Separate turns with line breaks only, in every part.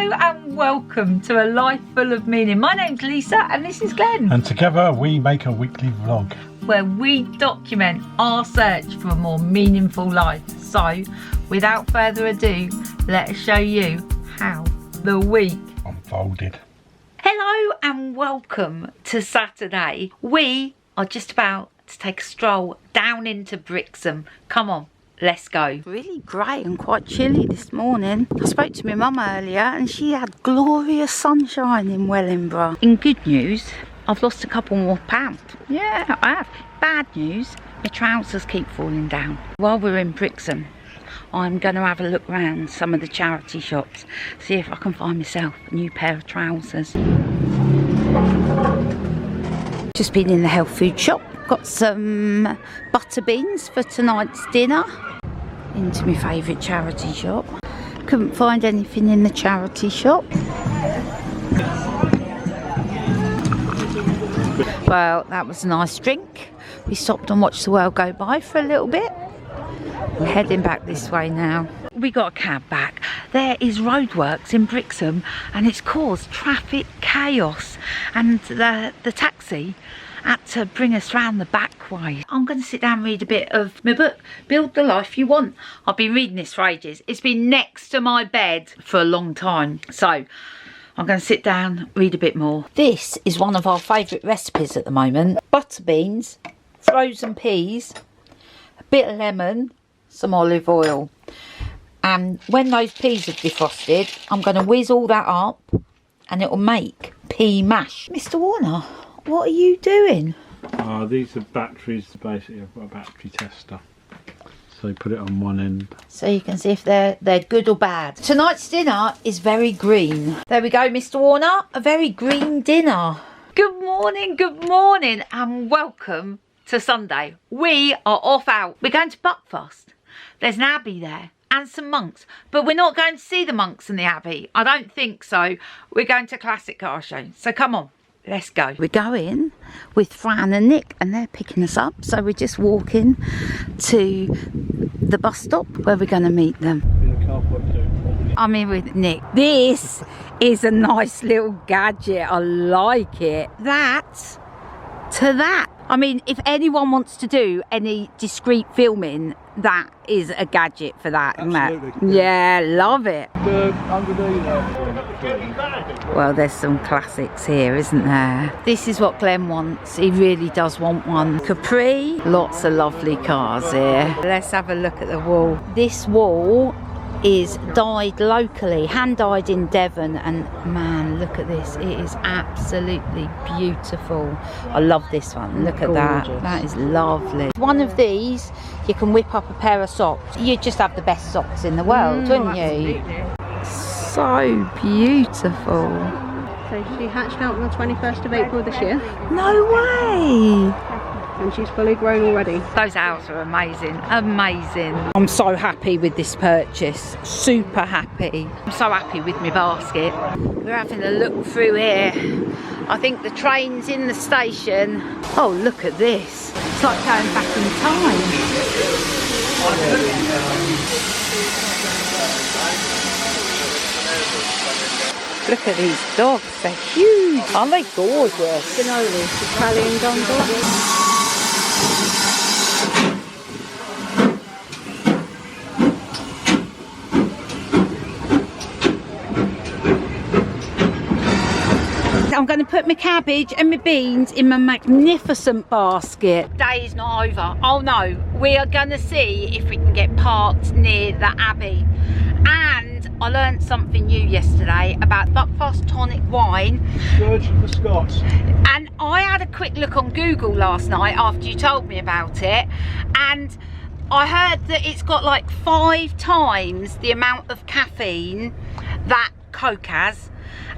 Hello and welcome to a life full of meaning. My name's Lisa and this is Glenn.
And together we make a weekly vlog
where we document our search for a more meaningful life. So, without further ado, let us show you how the week
unfolded.
Hello and welcome to Saturday. We are just about to take a stroll down into Brixham. Come on. Let's go.
Really grey and quite chilly this morning. I spoke to my mum earlier and she had glorious sunshine in Wellingborough. In good news, I've lost a couple more pounds. Yeah, I have. Bad news, my trousers keep falling down. While we're in Brixham, I'm going to have a look around some of the charity shops, see if I can find myself a new pair of trousers. Just been in the health food shop. Got some butter beans for tonight's dinner. Into my favourite charity shop. Couldn't find anything in the charity shop. Well, that was a nice drink. We stopped and watched the world go by for a little bit. We're heading back this way now. We got a cab back. There is roadworks in Brixham and it's caused traffic chaos. And the taxi had to bring us round the back way. I'm going to sit down and read a bit of my book, Build the Life You Want. I've been reading this for ages. It's been next to my bed for a long time. So I'm going to sit down, read a bit more. This is one of our favourite recipes at the moment. Butter beans, frozen peas, a bit of lemon, some olive oil. And when those peas have defrosted, I'm going to whiz all that up and it will make pea mash. Mr. Warner, what are you doing?
These are batteries. Basically, I've got a battery tester. So you put it on one end.
So you can see if they're good or bad. Tonight's dinner is very green. There we go, Mr. Warner. A very green dinner. Good morning and welcome to Sunday. We are off out. We're going to Buckfast. There's an abbey there and some monks. But we're not going to see the monks in the abbey. I don't think so. We're going to a classic car show. So come on. Let's go. We're going with Fran and Nick and they're picking us up. So we're just walking to the bus stop where we're going to meet them. I'm here with Nick. This is a nice little gadget. I like it. That to that. I mean, if anyone wants to do any discreet filming, that is a gadget for that.
Absolutely.
Yeah, love it. Well, there's some classics here, isn't there? This is what Glenn wants. He really does want one. Capri, lots of lovely cars here. Let's have a look at the wall. This wall is dyed locally, hand dyed in Devon, and man, look at this, it is absolutely beautiful. I love this one. Look at that. That is lovely. One of these you can whip up a pair of socks. You'd just have the best socks in the world, wouldn't you? So beautiful.
So she hatched out on the 21st of April this year.
No way.
And she's fully grown already.
Those owls are amazing, amazing. I'm so happy with this purchase, super happy. I'm so happy with my basket. We're having a look through here. I think the train's in the station. Oh, look at this. It's like going back in time. Look at these dogs, they're huge. Aren't they gorgeous?
Spinoli, Italian Gondor.
I'm going to put my cabbage and my beans in my magnificent basket. Day is not over. Oh no, we are going to see if we can get parked near the Abbey. And I learned something new yesterday about Buckfast tonic wine.
Scourge of the Scots.
And I had a quick look on Google last night after you told me about it. And I heard that it's got like 5 times the amount of caffeine that Coke has.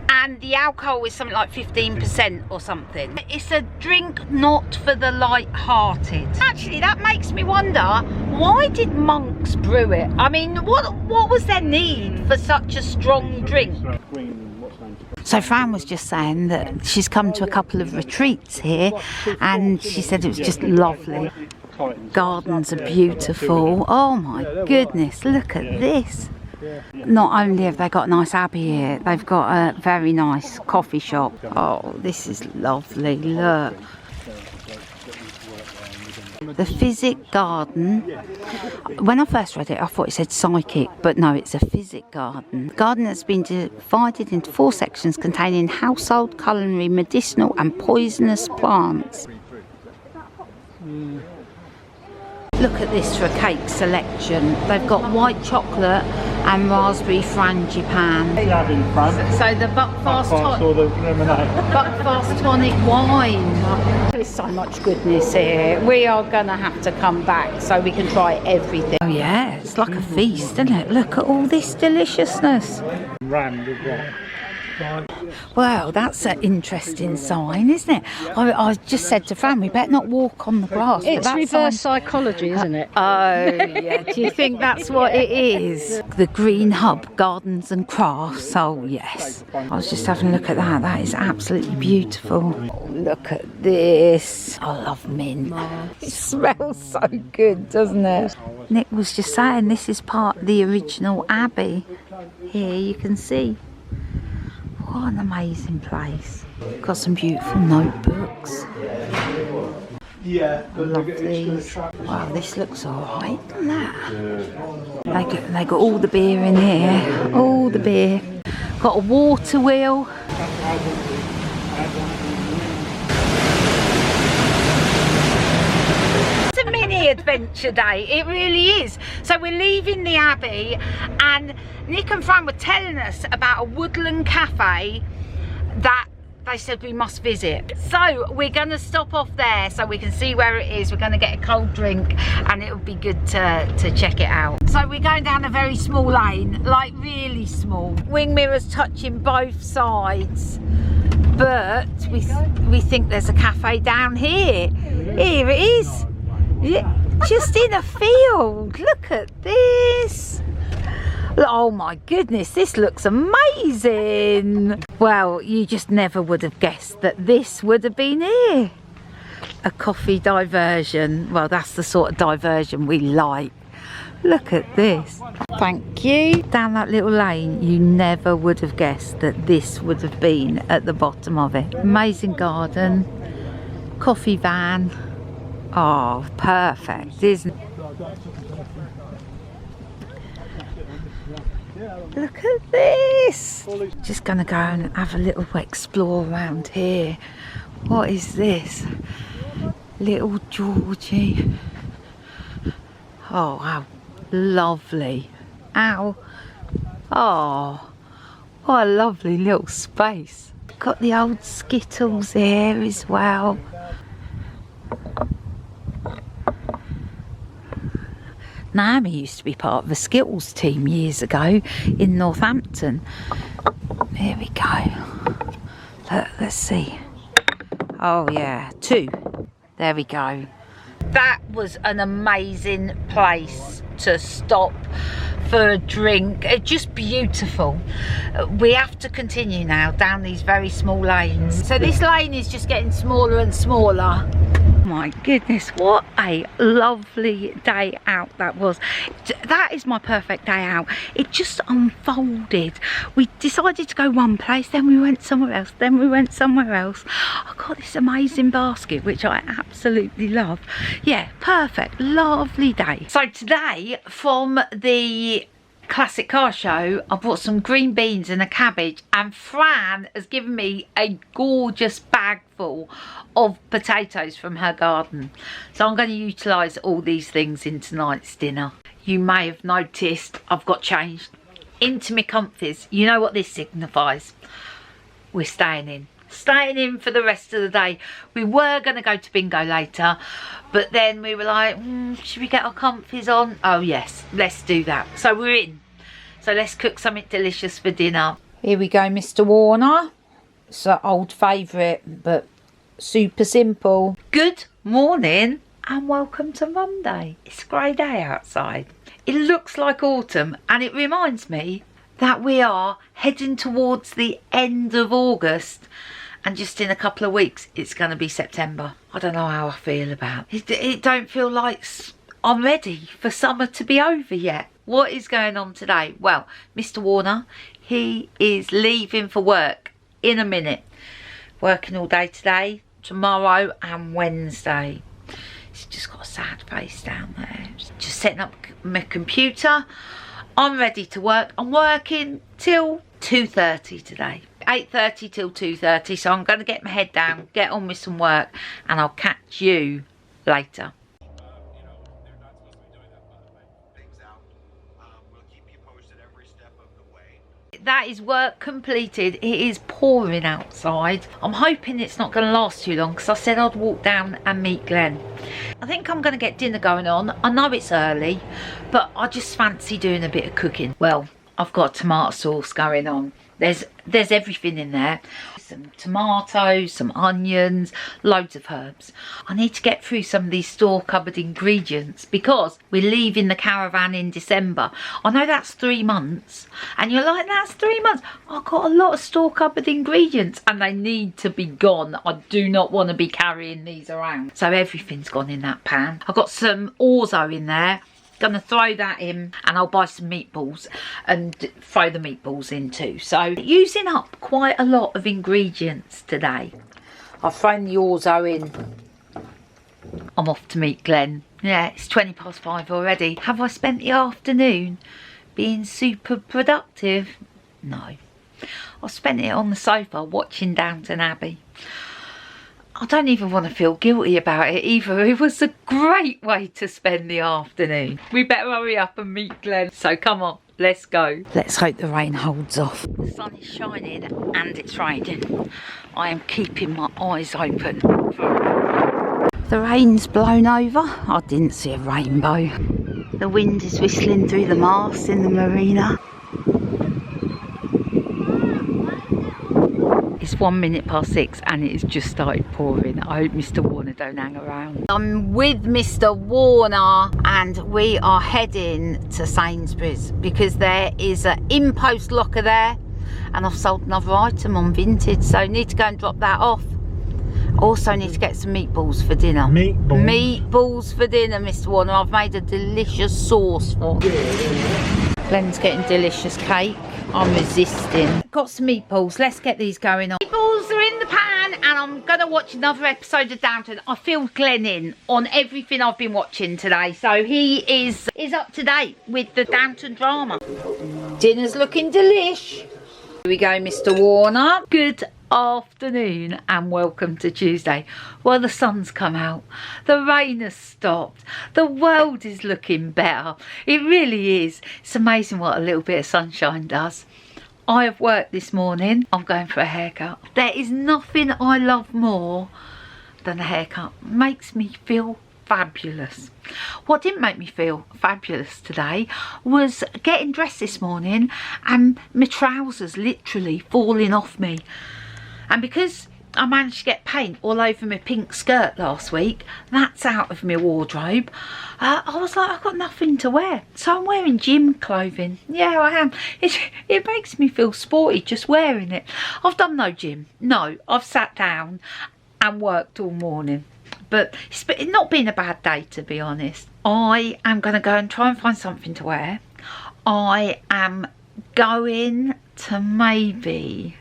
And the alcohol is something like 15% or something. It's a drink not for the light-hearted. Actually, that makes me wonder, why did monks brew it? I mean, what was their need for such a strong drink? So Fran was just saying that she's come to a couple of retreats here and she said it was just lovely. Gardens are beautiful. Oh my goodness, look at this.
Not only have they got a nice abbey here, they've got a very nice coffee shop. Oh, this is lovely, look. The Physic Garden. When I first read it, I thought it said psychic, but no, it's a Physic Garden. The garden has been divided into 4 sections containing household, culinary, medicinal and poisonous plants. Look at this for a cake selection. They've got white chocolate and raspberry frangipane. So the Buckfast
or the lemonade.
Buckfast tonic wine. There's so much goodness here. We are gonna have to come back so we can try everything. Oh yeah, it's like a feast, isn't it? Look at all this deliciousness.
Ram with what?
Well, that's an interesting sign, isn't it? I just said to Fran, we better not walk on the grass.
It's reverse psychology, isn't it?
Oh, yeah. Do you think that's what it is? The Green Hub Gardens and Crafts. Oh, yes. I was just having a look at that. That is absolutely beautiful. Oh, look at this. I love mint. It smells so good, doesn't it? Nick was just saying this is part of the original abbey. Here you can see. What an amazing place. Got some beautiful notebooks.
Yeah,
I love these. Wow, this looks alright, doesn't it? They got all the beer in here. All the beer. Got a water wheel. It's a mini adventure day, it really is. So we're leaving the Abbey and Nick and Fran were telling us about a woodland cafe that they said we must visit. So we're going to stop off there so we can see where it is. We're going to get a cold drink and it would be good to check it out. So we're going down a very small lane, like really small. Wing mirrors touching both sides. But we think there's a cafe down here. Here it is. Yeah, just in a field. Look at this. Oh my goodness, this looks amazing. Well, you just never would have guessed that this would have been here. A coffee diversion. Well, that's the sort of diversion we like. Look at this. Thank you. Down that little lane, you never would have guessed that this would have been at the bottom of it. Amazing garden. Coffee van. Oh, perfect, isn't it? Look at this. Just gonna go and have a little explore around here. What is this? Little Georgie. Oh, how lovely. Ow. Oh, what a lovely little space. Got the old Skittles here as well. Naomi used to be part of the Skittles team years ago in Northampton. Here we go. Let's see. Oh yeah, 2. There we go. That was an amazing place to stop for a drink. It's just beautiful. We have to continue now down these very small lanes. So this lane is just getting smaller and smaller. My goodness, what a lovely day out that was. That is my perfect day out. It just unfolded. We decided to go one place, then we went somewhere else, then we went somewhere else. I got this amazing basket which I absolutely love. Yeah, perfect, lovely day. So today from the Classic Car Show, I bought some green beans and a cabbage, and Fran has given me a gorgeous bag full of potatoes from her garden. So I'm going to utilise all these things in tonight's dinner. You may have noticed I've got changed into my comfies. You know what this signifies. We're staying in for the rest of the day. We were going to go to bingo later, but then we were like, should we get our comfies on? Oh yes, let's do that. So we're in. So let's cook something delicious for dinner. Here we go, Mr. Warner. It's an old favourite, but super simple. Good morning and welcome to Monday. It's a grey day outside. It looks like autumn, and it reminds me that we are heading towards the end of August, and just in a couple of weeks it's going to be September. I don't know how I feel about it. It don't feel like I'm ready for summer to be over yet. What is going on today? Well, Mr. Warner, he is leaving for work in a minute. Working all day today, tomorrow and Wednesday. He's just got a sad face down there. Just setting up my computer. I'm ready to work. I'm working till 2:30 today. 8:30 till 2:30. So I'm going to get my head down, get on with some work, and I'll catch you later. That is work completed. It is pouring outside. I'm hoping it's not going to last too long because I said I'd walk down and meet Glenn. I think I'm going to get dinner going on. I know it's early, but I just fancy doing a bit of cooking. Well, I've got tomato sauce going on. There's everything in there. Some tomatoes, some onions, loads of herbs. I need to get through some of these store cupboard ingredients because we're leaving the caravan in December. I know that's 3 months and you're like, that's 3 months. I've got a lot of store cupboard ingredients and they need to be gone. I do not want to be carrying these around. So everything's gone in that pan. I've got some orzo in there. Gonna throw that in and I'll buy some meatballs and throw the meatballs in too. So using up quite a lot of ingredients today. I've thrown the orzo in. I'm off to meet Glenn. Yeah, it's 5:20 already. Have I spent the afternoon being super productive? No. I spent it on the sofa watching Downton Abbey. I don't even want to feel guilty about it either. It was a great way to spend the afternoon. We better hurry up and meet Glenn. So come on, let's go. Let's hope the rain holds off. The sun is shining and it's raining. I am keeping my eyes open. The rain's blown over. I didn't see a rainbow. The wind is whistling through the masts in the marina. It's 6:01 and it has just started pouring. I hope Mr. Warner don't hang around. I'm with Mr. Warner and we are heading to Sainsbury's because there is an in-post locker there and I've sold another item on Vinted, so I need to go and drop that off. Also need to get some meatballs for dinner. Meatballs for dinner, Mr. Warner. I've made a delicious sauce for you. Glenn's getting delicious cake. I'm resisting. Got some meatballs. Let's get these going on. Meatballs are in the pan and I'm going to watch another episode of Downton. I filled Glenn in on everything I've been watching today. So he is up to date with the Downton drama. Dinner's looking delish. Here we go, Mr. Warner. Good afternoon and welcome to Tuesday. Well, the sun's come out, the rain has stopped, the world is looking better. It really is. It's amazing what a little bit of sunshine does. I have worked this morning. I'm going for a haircut. There is nothing I love more than a haircut. It makes me feel fabulous. What didn't make me feel fabulous today was getting dressed this morning and my trousers literally falling off me. And because I managed to get paint all over my pink skirt last week, that's out of my wardrobe. I was like, I've got nothing to wear. So I'm wearing gym clothing. Yeah, I am. It makes me feel sporty just wearing it. I've done no gym. No, I've sat down and worked all morning. But it's not been a bad day, to be honest. I am going to go and try and find something to wear. I am going to maybe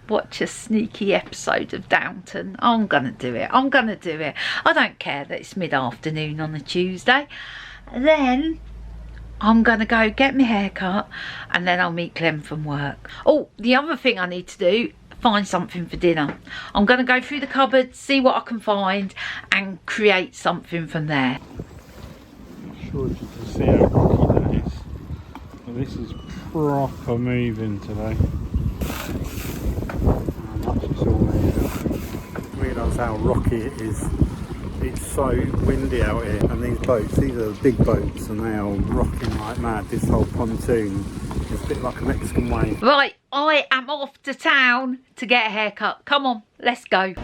watch a sneaky episode of Downton. I'm gonna do it. I'm gonna do it. I don't care that it's mid-afternoon on a Tuesday. Then I'm gonna go get my hair cut and then I'll meet Glenn from work. Oh, the other thing I need to do, find something for dinner. I'm gonna go through the cupboard, see what I can find and create something from there.
I'm sure you can see how rocky that is. Well, this is proper moving today. Realise how rocky it is. It's so windy out here, and these are the big boats and they are rocking like mad. This whole pontoon is a bit like a Mexican wave.
Right, I am off to town to get a haircut. Come on, let's go.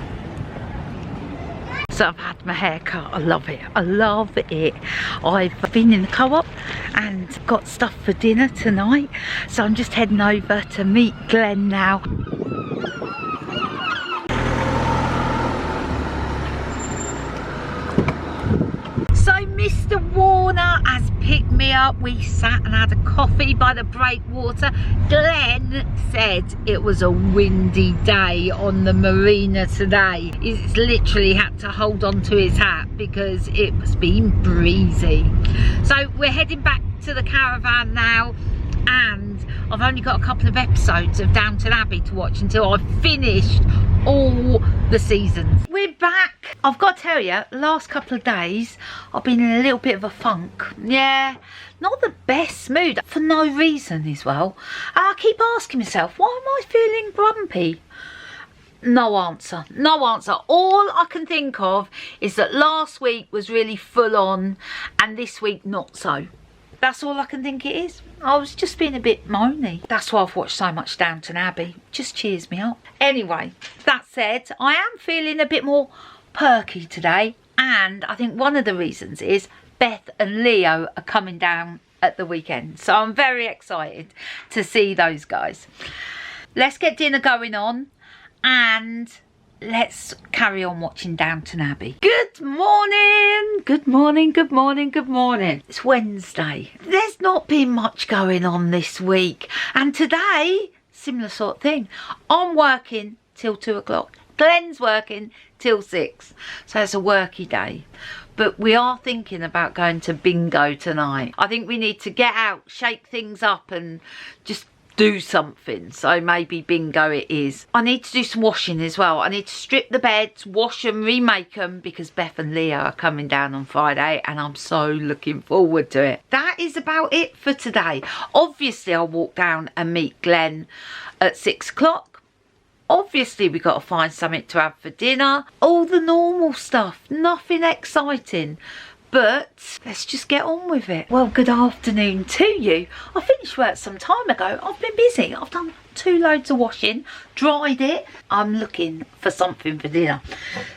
So I've had my hair cut. I love it. I love it. I've been in the co-op and got stuff for dinner tonight. So I'm just heading over to meet Glenn now. So Mr. Warner has picked me up. We sat and had a coffee by the breakwater. Glenn said it was a windy day on the marina today. He's literally had to hold on to his hat because it was being breezy. So we're heading back to the caravan now, and I've only got a couple of episodes of Downton Abbey to watch until I've finished all the seasons. We're back. I've got to tell you, last couple of days I've been in a little bit of a funk. Yeah, not the best mood for no reason as well. And I keep asking myself, why am I feeling grumpy? No answer, no answer. All I can think of is that last week was really full on and this week not so. That's all I can think it is. I was just being a bit moany. That's why I've watched so much Downton Abbey. Just cheers me up. Anyway, that said, I am feeling a bit more perky today. And I think one of the reasons is Beth and Leo are coming down at the weekend. So I'm very excited to see those guys. Let's get dinner going on and let's carry on watching Downton Abbey. Good morning, good morning, good morning, good morning. It's Wednesday. There's not been much going on this week. And today, similar sort of thing. I'm working till 2 o'clock. Glenn's working till 6. So it's a worky day. But we are thinking about going to bingo tonight. I think we need to get out, shake things up and just do something. So maybe bingo it is. I need to do some washing as well. I need to strip the beds, wash them, remake them, because Beth and Leo are coming down on Friday and I'm so looking forward to it. That is about it for today. Obviously I'll walk down and meet Glenn at 6 o'clock. Obviously we've got to find something to have for dinner. All the normal stuff, nothing exciting. But let's just get on with it. Well, good afternoon to you. I finished work some time ago. I've been busy. I've done 2 loads of washing, dried it. I'm looking for something for dinner.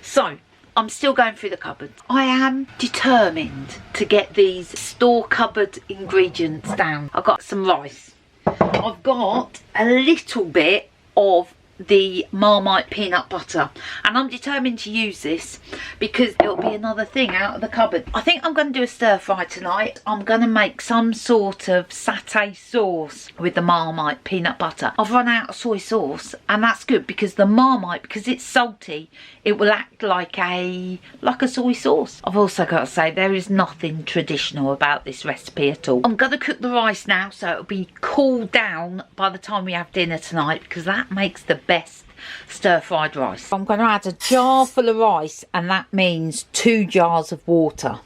So I'm still going through the cupboards. I am determined to get these store cupboard ingredients down. I've got some rice. I've got a little bit of the Marmite peanut butter, and I'm determined to use this because it'll be another thing out of the cupboard. I think I'm going to do a stir fry tonight. I'm going to make some sort of satay sauce with the Marmite peanut butter. I've run out of soy sauce, and that's good because the Marmite, because it's salty, it will act like a soy sauce. I've also got to say there is nothing traditional about this recipe at all. I'm going to cook the rice now so it'll be cooled down by the time we have dinner tonight, because that makes the best stir-fried rice. I'm going to add a jar full of rice, and that means 2 jars of water.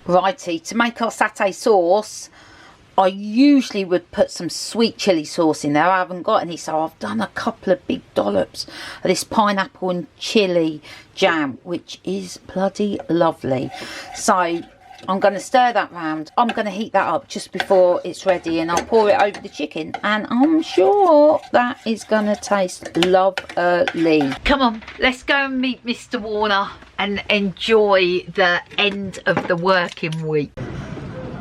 Righty, to make our satay sauce, I usually would put some sweet chilli sauce in there. I haven't got any, so I've done a couple of big dollops of this pineapple and chilli jam, which is bloody lovely. So I'm going to stir that round. I'm going to heat that up just before it's ready, and I'll pour it over the chicken, and I'm sure that is going to taste lovely. Come on, let's go and meet Mr. Warner and enjoy the end of the working week.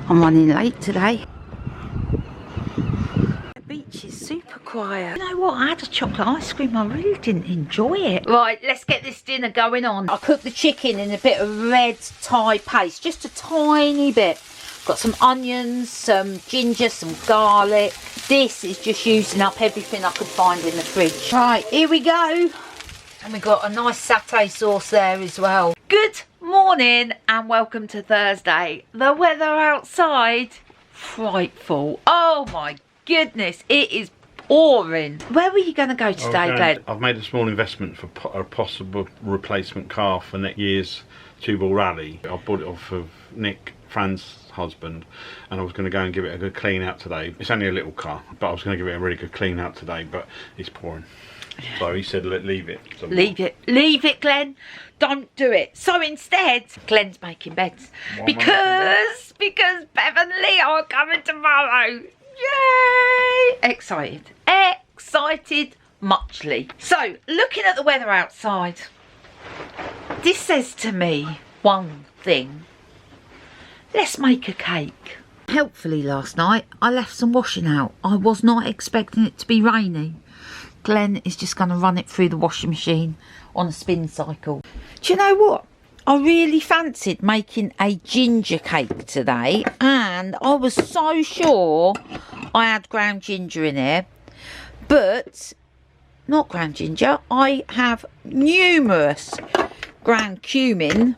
I'm running late today. The beach is super quiet. You know what, I had a chocolate ice cream, I really didn't enjoy it. Right, let's get this dinner going on. I cooked the chicken in a bit of red Thai paste, just a tiny bit. Got some onions, some ginger, some garlic. This is just using up everything I could find in the fridge. Right, here we go. And we've got a nice satay sauce there as well. Good morning and welcome to Thursday. The weather outside, frightful. Oh my goodness, it is pouring. Where were you going to go today, Glenn?
I've made a small investment for a possible replacement car for next year's 2-ball rally. I bought it off of Nick, Fran's husband, and I was going to go and give it a good clean out today. It's only a little car, but I was going to give it a really good clean out today, but it's pouring. So he said, leave it.
Leave it, Glenn. Don't do it. So instead, Glenn's making beds. Because Bev and Leo are coming tomorrow. Yay! Excited muchly. So, looking at the weather outside, this says to me one thing. Let's make a cake. Helpfully last night, I left some washing out. I was not expecting it to be rainy. Glenn is just going to run it through the washing machine on a spin cycle. Do you know what? I really fancied making a ginger cake today, and I was so sure I had ground ginger in here, but not ground ginger. I have numerous ground cumin,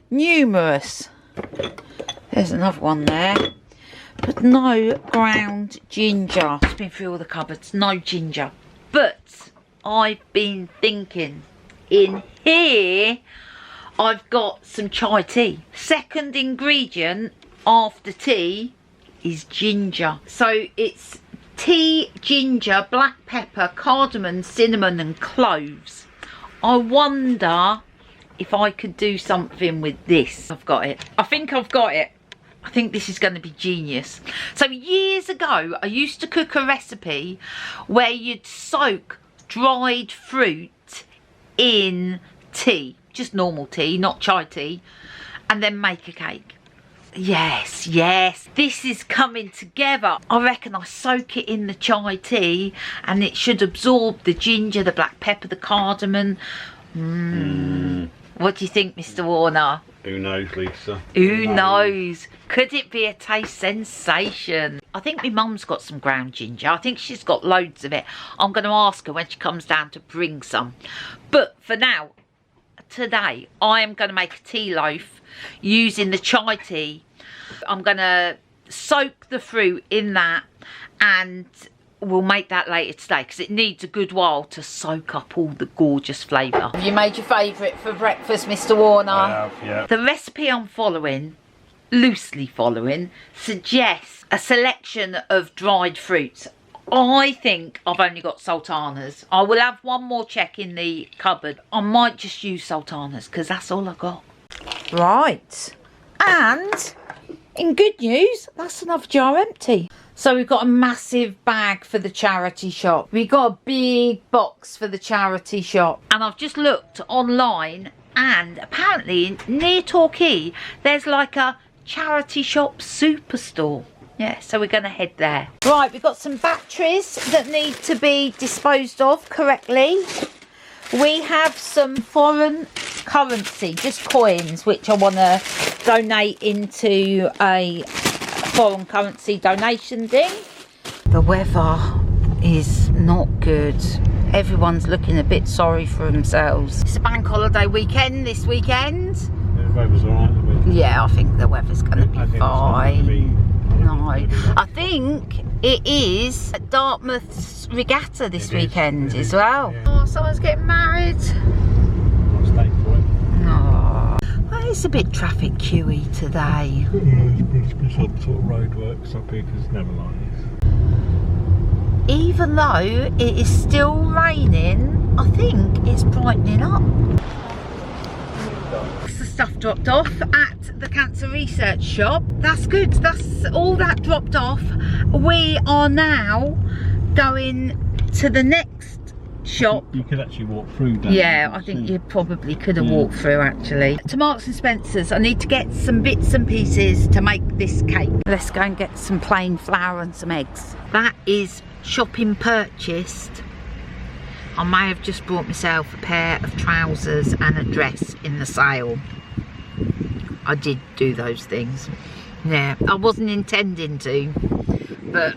numerous. There's another one there, but no ground ginger. It's been through all the cupboards, no ginger. But I've been thinking, in here I've got some chai tea. Second ingredient after tea is ginger. So it's tea, ginger, black pepper, cardamom, cinnamon and cloves. I wonder if I could do something with this. I've got it. I think I've got it. I think this is going to be genius. So years ago, I used to cook a recipe where you'd soak dried fruit in tea. Just normal tea, not chai tea. And then make a cake. Yes, yes. This is coming together. I reckon I soak it in the chai tea and it should absorb the ginger, the black pepper, the cardamom. What do you think, Mr. Warner?
Who knows, Lisa?
Who knows? Could it be a taste sensation? I think my mum's got some ground ginger. I think she's got loads of it. I'm going to ask her when she comes down to bring some. But for now, today, I am going to make a tea loaf using the chai tea. I'm going to soak the fruit in that, and we'll make that later today because it needs a good while to soak up all the gorgeous flavour. Have you made your favourite for breakfast, Mr. Warner?
I have, yeah.
The recipe I'm following, loosely following, suggests a selection of dried fruits. I think I've only got sultanas. I will have one more check in the cupboard. I might just use sultanas because that's all I got. Right. And in good news, that's another jar empty. So we've got a massive bag for the charity shop. We've got a big box for the charity shop. And I've just looked online, and apparently near Torquay, there's like a charity shop superstore. Yeah, so we're going to head there. Right, we've got some batteries that need to be disposed of correctly. We have some foreign currency, just coins, which I want to donate into a foreign currency donation thing. The weather is not good. Everyone's looking a bit sorry for themselves. It's a bank holiday weekend this weekend.
The weather's alright, isn't it?
Yeah, I think the weather's going to be fine. No, I think it is Dartmouth's regatta this weekend as well. Yeah. Oh, someone's getting married.
I'll stay for it.
Oh, well, it's a bit traffic queuey today.
Yeah, it's been some sort of roadworks up here because it's never like this.
Even though it is still raining, I think it's brightening up. The stuff dropped off at the cancer research shop. That's good. That's all that dropped off. We are now going to the next shop.
You could actually walk through that.
Yeah, I think you probably could have walked through actually. To Marks and Spencer's, I need to get some bits and pieces to make this cake. Let's go and get some plain flour and some eggs. That is shopping purchased. I may have just bought myself a pair of trousers and a dress in the sale. I did do those things. Yeah, I wasn't intending to, but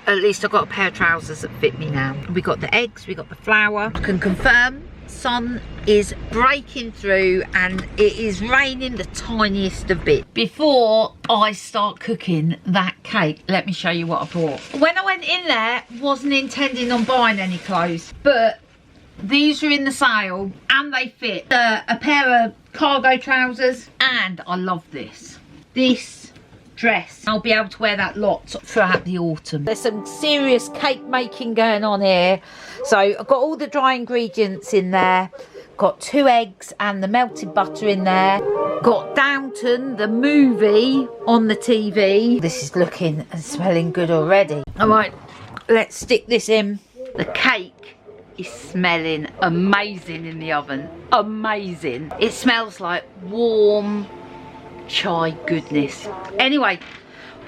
at least I've got a pair of trousers that fit me now. We got the eggs, we got the flour. I can confirm sun is breaking through and it is raining the tiniest of bits. Before I start cooking that cake, let me show you what I bought. When I went in there, wasn't intending on buying any clothes, but these are in the sale and they fit. A pair of cargo trousers, and I love this dress. I'll be able to wear that lot throughout the autumn. There's some serious cake making going on here. So I've got all the dry ingredients in there. Got 2 eggs and the melted butter in there. Got Downton, the movie, on the TV. This is looking and smelling good already. All right, let's stick this in. The cake is smelling amazing in the oven. Amazing. It smells like warm chai goodness. Anyway,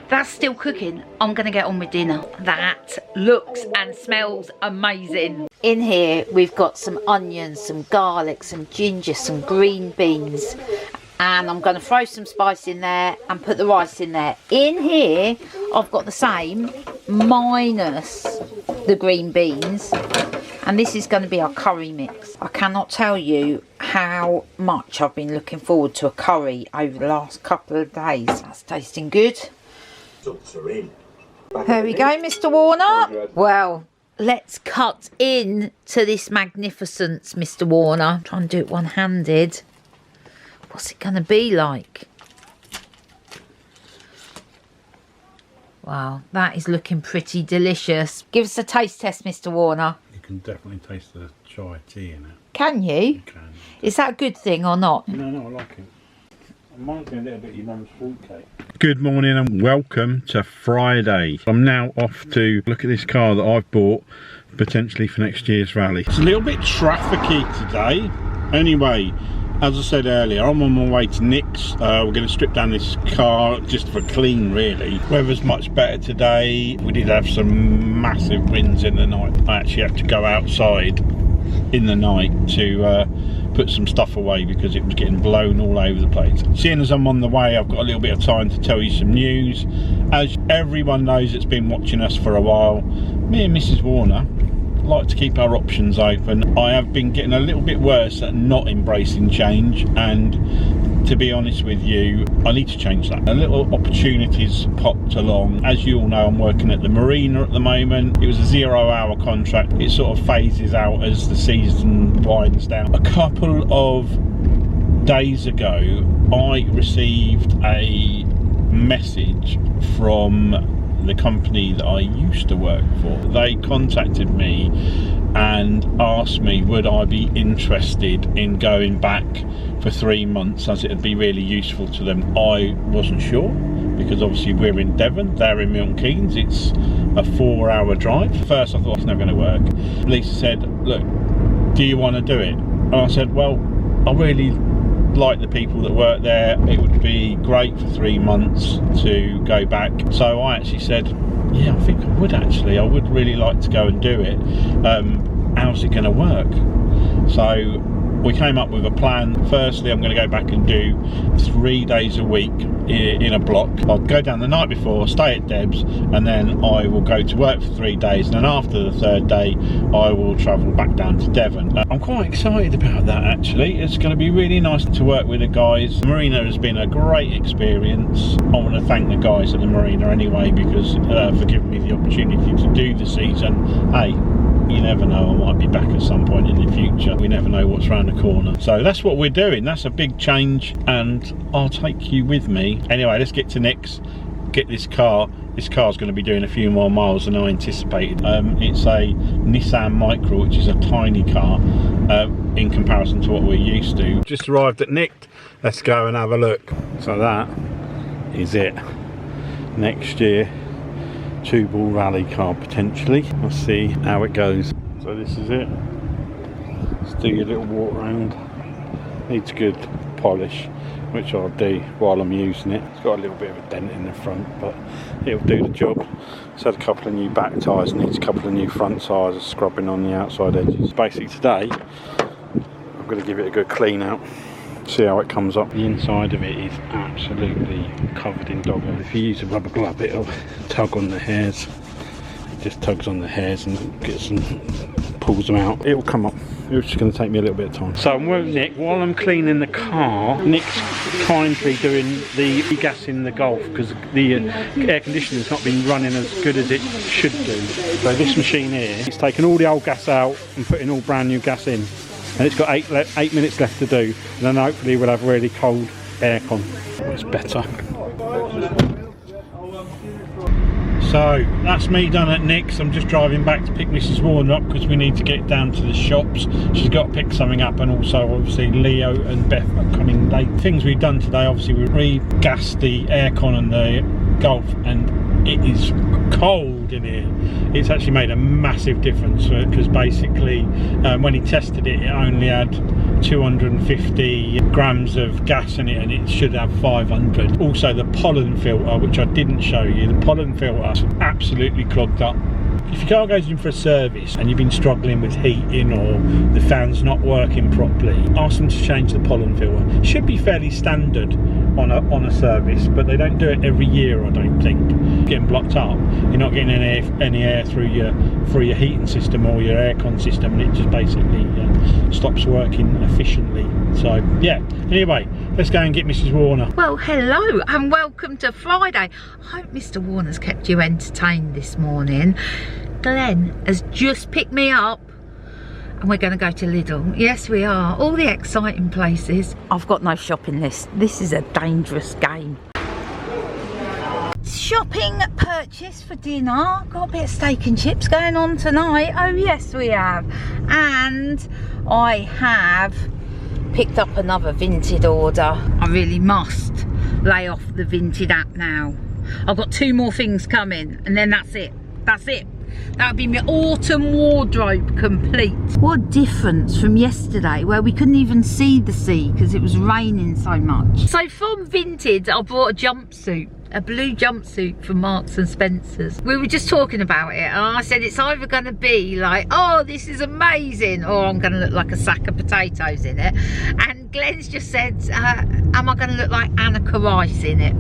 that's still cooking. I'm gonna get on with dinner. That looks and smells amazing. In here we've got some onions, some garlic, some ginger, some green beans, and I'm gonna throw some spice in there and put the rice in there. In here I've got the same minus the green beans, and this is going to be our curry mix. I cannot tell you how much I've been looking forward to a curry over the last couple of days. That's tasting good. There we go, Mr. Warner. Well, let's cut in to this magnificence, Mr. Warner. Try and do it one-handed. What's it going to be like? Wow, that is looking pretty delicious. Give us a taste test, Mr. Warner.
You can definitely taste the chai tea in it.
Can you?
You can.
Is that a good thing or not?
No, I like it. It reminds me a little bit of your mum's fruitcake. Good morning and welcome to Friday. I'm now off to look at this car that I've bought potentially for next year's rally. It's a little bit trafficy today. Anyway, as I said earlier, I'm on my way to Nick's. We're going to strip down this car just for clean, really. Weather's much better today. We did have some massive winds in the night. I actually had to go outside in the night to put some stuff away because it was getting blown all over the place. Seeing as I'm on the way, I've got a little bit of time to tell you some news. As everyone knows that's been watching us for a while, me and Mrs. Warner like to keep our options open. I have been getting a little bit worse at not embracing change, and to be honest with you, I need to change that. A little opportunities popped along. As you all know, I'm working at the marina at the moment. It was a 0-hour contract. It sort of phases out as the season winds down. A couple of days ago I received a message from the company that I used to work for. They contacted me and asked me would I be interested in going back for 3 months, as it would be really useful to them. I wasn't sure because obviously we're in Devon, they're in Milton Keynes. It's a 4-hour drive. First I thought it's never going to work. Lisa said, look, do you want to do it? And I said, well, I really like the people that work there. It would be great for 3 months to go back. So I actually said, yeah, I think I would actually. I would really like to go and do it. How's it going to work? So we came up with a plan. Firstly, I'm going to go back and do 3 days a week in a block. I'll go down the night before, stay at Deb's, and then I will go to work for 3 days, and then after the 3rd day I will travel back down to Devon. I'm quite excited about that actually. It's going to be really nice to work with the guys. The marina has been a great experience. I want to thank the guys at the marina anyway, because for giving me the opportunity to do the season. Hey, you never know, I might be back at some point in the future. We never know what's around the corner. So that's what we're doing. That's a big change, and I'll take you with me. Anyway, let's get to Nick's, get this car. This car's going to be doing a few more miles than I anticipated. It's a Nissan Micra, which is a tiny car in comparison to what we're used to. Just arrived at Nick. Let's go and have a look. So that is it. Next year, 2-ball rally car potentially. Let's see how it goes. So this is it. Let's do your little walk around. Needs good polish, which I'll do while I'm using it. It's got a little bit of a dent in the front, but it'll do the job. It's had a couple of new back tyres, needs a couple of new front tyres, scrubbing on the outside edges. Basically today I'm going to give it a good clean out, see how it comes up. The inside of it is absolutely covered in dog hair. If you use a rubber glove, it'll tug on the hairs. It just tugs on the hairs and gets them, pulls them out. It'll come up. It's just going to take me a little bit of time. So I'm with Nick. While I'm cleaning the car, Nick's kindly doing the gas in the Golf, because the air conditioning's not been running as good as it should do. So this machine here, it's taken all the old gas out and putting all brand new gas in. And it's got 8 minutes left to do, and then hopefully we'll have really cold aircon. It's better. So that's me done at Nick's. I'm just driving back to pick Mrs. Warner up because we need to get down to the shops. She's got to pick something up, and also obviously Leo and Beth are coming late. Things we've done today, obviously we re-gassed the aircon and the Golf, and it is cold in here. it's actually made a massive difference, because basically when he tested it, it only had 250 grams of gas in it, and it should have 500. Also the pollen filter, which I didn't show you, the pollen filter absolutely clogged up. If your car goes in for a service and you've been struggling with heating or the fan's not working properly, ask them to change the pollen filter. Should be fairly standard on a service, but they don't do it every year, I don't think. Getting blocked up, you're not getting any air through your heating system or your aircon system, and it just basically stops working efficiently. So yeah, anyway, let's go and get Mrs. Warner.
Well, hello and welcome to Friday. I hope Mr. Warner's kept you entertained this morning. Glenn has just picked me up and we're going to go to Lidl. Yes, we are. All the exciting places. I've got no shopping list. This is a dangerous game. Shopping purchase for dinner. Got a bit of steak and chips going on tonight. Oh yes, we have. And I have picked up another Vinted order. I really must lay off the Vinted app now. I've got 2 more things coming and then that's it. That's it. That'll be my autumn wardrobe complete. What a difference from yesterday where we couldn't even see the sea because it was raining so much. So from Vinted, I bought a jumpsuit. A blue jumpsuit from Marks and Spencer's. We were just talking about it and I said it's either going to be like, oh this is amazing, or I'm going to look like a sack of potatoes in it. And Glenn's just said, am I going to look like Annika Rice in it?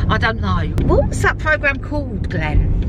I don't know. What was that programme called, Glenn?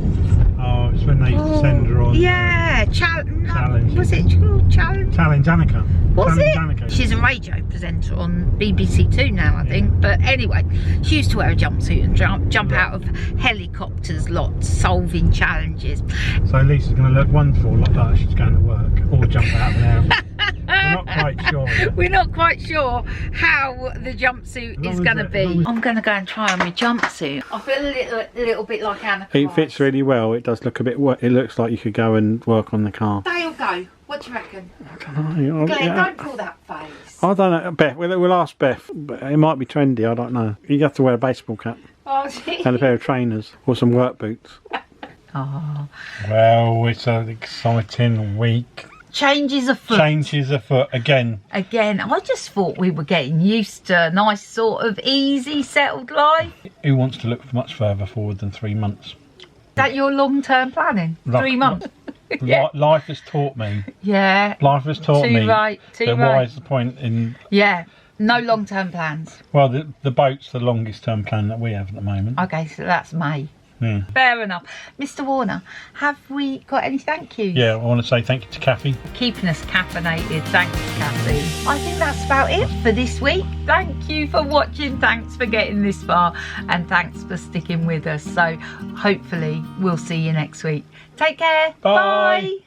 Oh, it's when they send her on.
Yeah,
Challenge.
Was it called Challenge?
Challenge Annika.
Was
Challenge
it?
Annika.
She's a radio presenter on BBC Two now, I think. But anyway, she used to wear a jumpsuit and jump out of helicopters lots, solving challenges.
So Lisa's going to look wonderful like that. She's going to work or jump out of an airplane. We're not quite sure yet.
We're not quite sure how the jumpsuit is going to be. I'm going to go and try on my jumpsuit. I feel a little bit like Annika
It
Rice.
fits really well. It does look a bit wet. It looks like you could go and work on the car.
Stay or go? What do you reckon?
I don't know.
Glenn, don't pull that face.
I don't know. Beth, we'll ask Beth. But it might be trendy. I don't know. You have to wear a baseball cap
Oh,
and a pair of trainers or some work boots.
oh.
Well, it's an exciting week.
Changes afoot.
Changes afoot again.
Again, I just thought we were getting used to a nice sort of easy, settled life.
Who wants to look much further forward than 3 months?
Is that your long-term planning? 3 months? Yeah.
Life has taught me.
Yeah.
Life has taught me.
Too right.
Why is the point in...
Yeah. No long-term plans.
Well, the boat's the longest term plan that we have at the moment.
Okay, so that's May.
Yeah.
Fair enough. Mr. Warner, have we got any thank yous?
Yeah, I want to say thank you to Kathy.
Keeping us caffeinated. Thanks, Kathy. I think that's about it for this week. Thank you for watching. Thanks for getting this far. And thanks for sticking with us. So hopefully we'll see you next week. Take care.
Bye.
Bye.